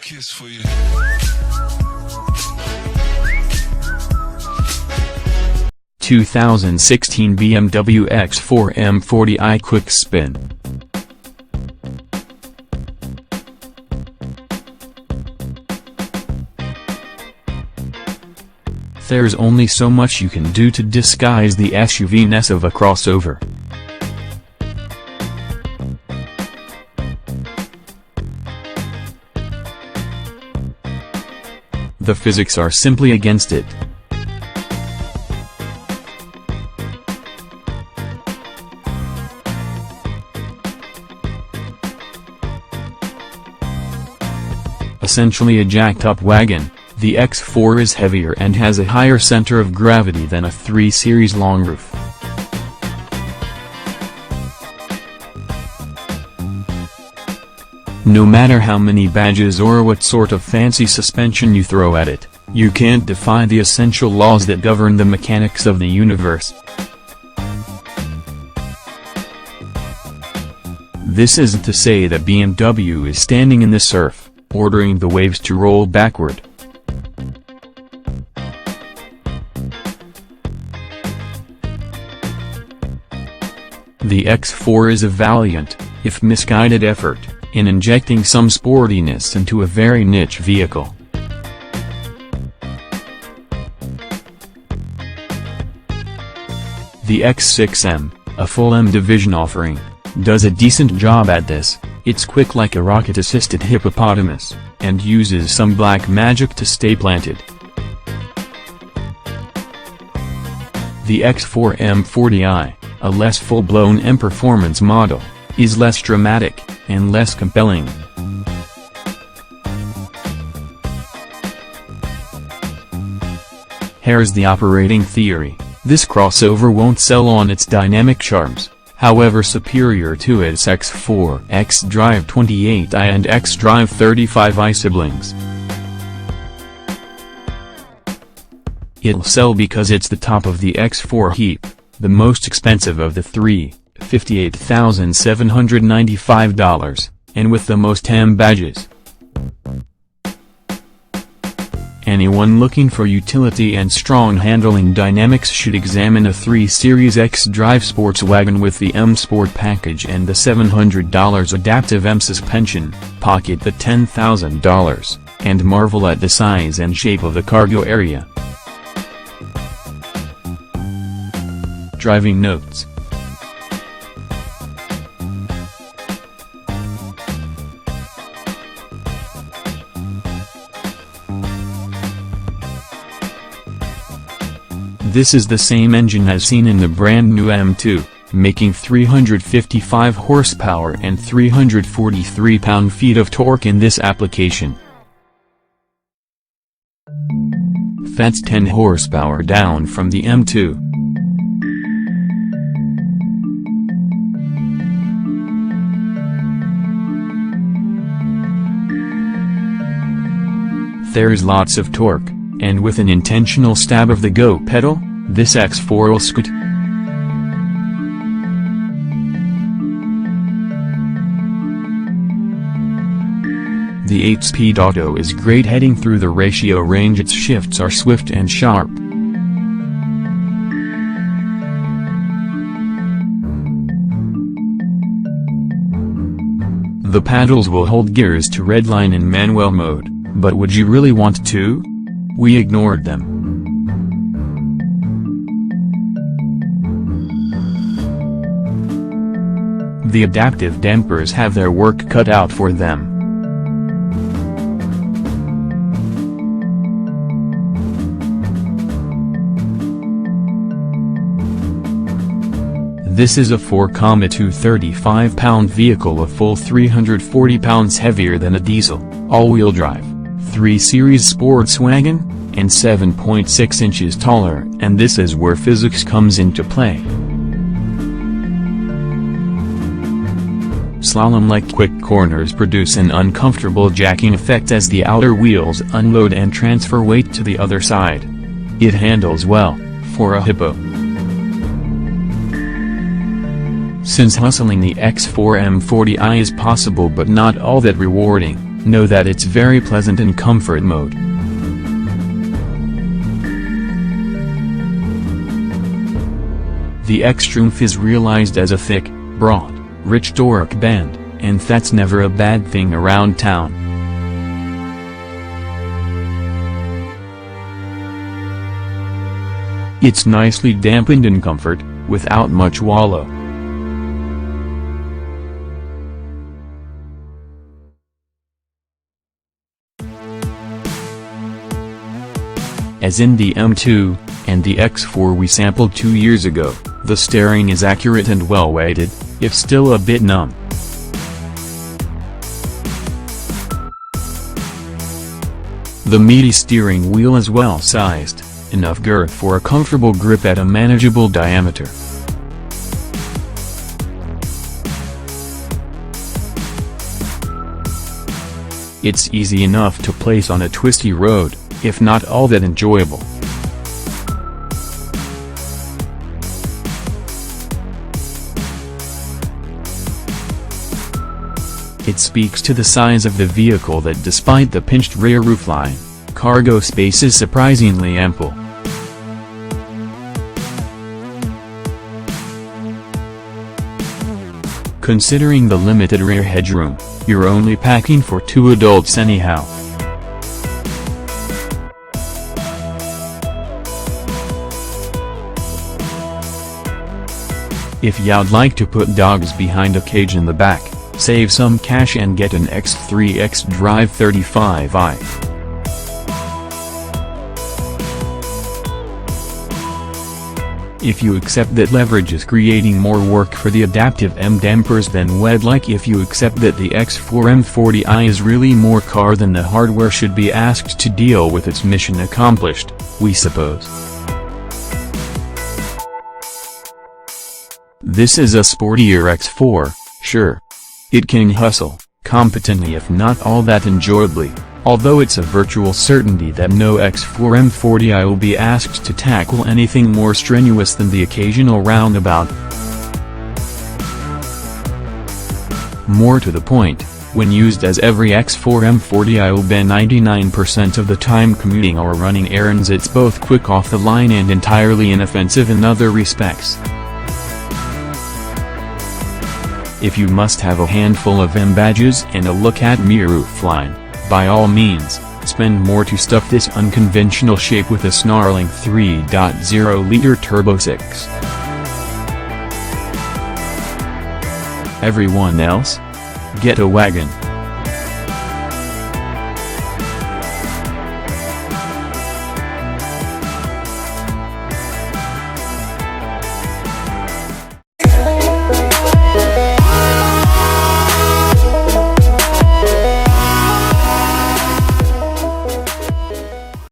kiss for you. 2016 BMW X4 M40i Quick Spin. There's only so much you can do to disguise the SUV-ness of a crossover. The physics are simply against it. Essentially a jacked-up wagon, the X4 is heavier and has a higher center of gravity than a 3 Series long roof. No matter how many badges or what sort of fancy suspension you throw at it, you can't defy the essential laws that govern the mechanics of the universe. This isn't to say that BMW is standing in the surf, ordering the waves to roll backward. The X4 is a valiant, if misguided effort, in injecting some sportiness into a very niche vehicle. The X6M, a full M division offering, does a decent job at this. It's quick like a rocket-assisted hippopotamus, and uses some black magic to stay planted. The X4 M40i, a less full-blown M performance model, is less dramatic, and less compelling. Here's the operating theory: this crossover won't sell on its dynamic charms, however superior to its X4, xDrive 28i and xDrive 35i siblings. It'll sell because it's the top of the X4 heap, the most expensive of the three, $58,795, and with the most M badges. Anyone looking for utility and strong handling dynamics should examine a 3 Series xDrive sports wagon with the M Sport package and the $700 adaptive M suspension, pocket the $10,000, and marvel at the size and shape of the cargo area. Driving notes. This is the same engine as seen in the brand new M2, making 355 horsepower and 343 pound-feet of torque in this application. That's 10 horsepower down from the M2. There's lots of torque, and with an intentional stab of the go pedal, this X4 will scoot. The 8-speed auto is great heading through the ratio range. Its shifts are swift and sharp. The paddles will hold gears to redline in manual mode, but would you really want to? We ignored them. The adaptive dampers have their work cut out for them. This is a 4,235-pound vehicle, a full 340 pounds heavier than a diesel, all-wheel drive, 3 Series sports wagon, and 7.6 inches taller, and this is where physics comes into play. Slalom-like quick corners produce an uncomfortable jacking effect as the outer wheels unload and transfer weight to the other side. It handles well, for a hippo. Since hustling the X4 M40i is possible but not all that rewarding, know that it's very pleasant in comfort mode. The X-Trumpf is realized as a thick, broad, rich Doric band, and that's never a bad thing around town. It's nicely dampened in comfort, without much wallow. As in the M2, and the X4 we sampled 2 years ago, the steering is accurate and well weighted, if still a bit numb. The meaty steering wheel is well sized, enough girth for a comfortable grip at a manageable diameter. It's easy enough to place on a twisty road, if not all that enjoyable. It speaks to the size of the vehicle that despite the pinched rear roofline, cargo space is surprisingly ample. Considering the limited rear headroom, you're only packing for 2 adults anyhow. If you'd like to put dogs behind a cage in the back, save some cash and get an X3 xDrive 35i. If you accept that leverage is creating more work for the adaptive M dampers than WED, like if you accept that the X4 M40i is really more car than the hardware should be asked to deal with its mission accomplished, we suppose. This is a sportier X4, sure. It can hustle, competently if not all that enjoyably, although it's a virtual certainty that no X4 M40i will be asked to tackle anything more strenuous than the occasional roundabout. More to the point, when used as every X4 M40i will be 99% of the time commuting or running errands, it's both quick off the line and entirely inoffensive in other respects. If you must have a handful of M badges and a look at me roofline, by all means, spend more to stuff this unconventional shape with a snarling 3.0-liter Turbo 6. Everyone else? Get a wagon.